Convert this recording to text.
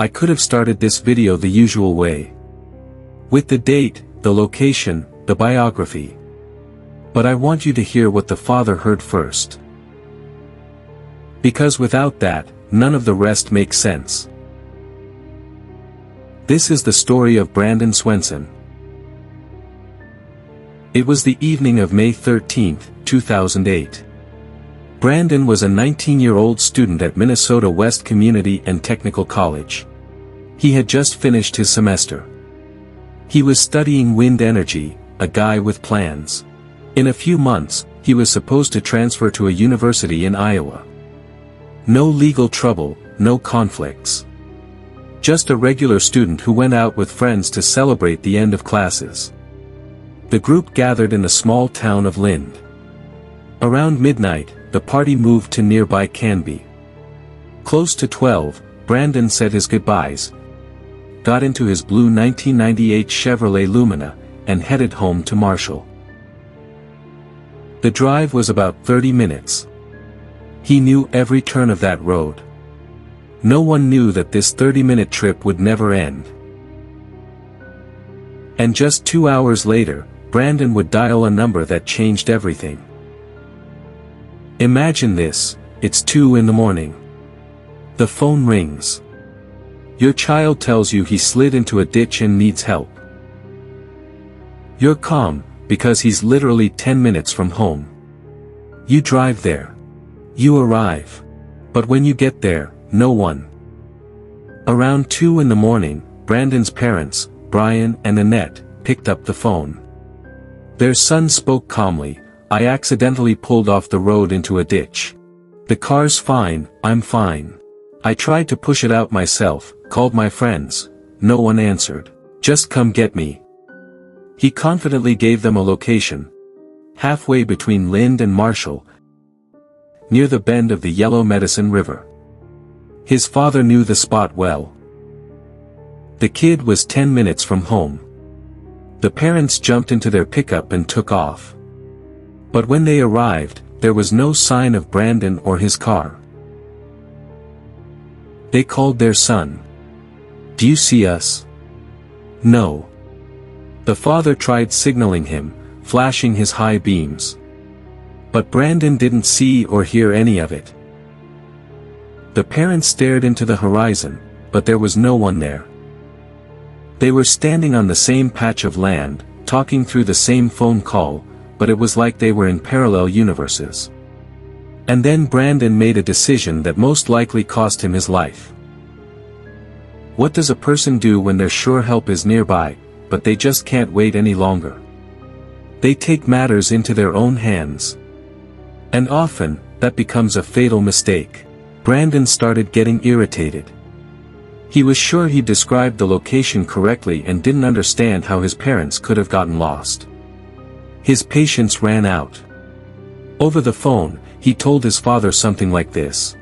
I could have started this video the usual way. With the date, the location, the biography. But I want you to hear what the father heard first. Because without that, none of the rest makes sense. This is the story of Brandon Swanson. It was the evening of May 13, 2008. Brandon was a 19-year-old student at Minnesota West Community and Technical College. He had just finished his semester. He was studying wind energy, a guy with plans. In a few months, he was supposed to transfer to a university in Iowa. No legal trouble, no conflicts. Just a regular student who went out with friends to celebrate the end of classes. The group gathered in the small town of Lind. Around midnight, the party moved to nearby Canby. Close to 12, Brandon said his goodbyes, got into his blue 1998 Chevrolet Lumina, and headed home to Marshall. The drive was about 30 minutes. He knew every turn of that road. No one knew that this 30-minute trip would never end. And just 2 hours later, Brandon would dial a number that changed everything. Imagine this, it's 2 in the morning. The phone rings. Your child tells you he slid into a ditch and needs help. You're calm, because he's literally 10 minutes from home. You drive there. You arrive. But when you get there, no one. Around 2 in the morning, Brandon's parents, Brian and Annette, picked up the phone. Their son spoke calmly, "I accidentally pulled off the road into a ditch. The car's fine, I'm fine. I tried to push it out myself, called my friends, no one answered. Just come get me." He confidently gave them a location. Halfway between Lind and Marshall, near the bend of the Yellow Medicine River. His father knew the spot well. The kid was 10 minutes from home. The parents jumped into their pickup and took off. But when they arrived, there was no sign of Brandon or his car. They called their son. "Do you see us?" "No." The father tried signaling him, flashing his high beams. But Brandon didn't see or hear any of it. The parents stared into the horizon, but there was no one there. They were standing on the same patch of land, talking through the same phone call, but it was like they were in parallel universes. And then Brandon made a decision that most likely cost him his life. What does a person do when they're sure help is nearby, but they just can't wait any longer? They take matters into their own hands. And often, that becomes a fatal mistake. Brandon started getting irritated. He was sure he described the location correctly and didn't understand how his parents could have gotten lost. His patience ran out. Over the phone, he told his father something like this.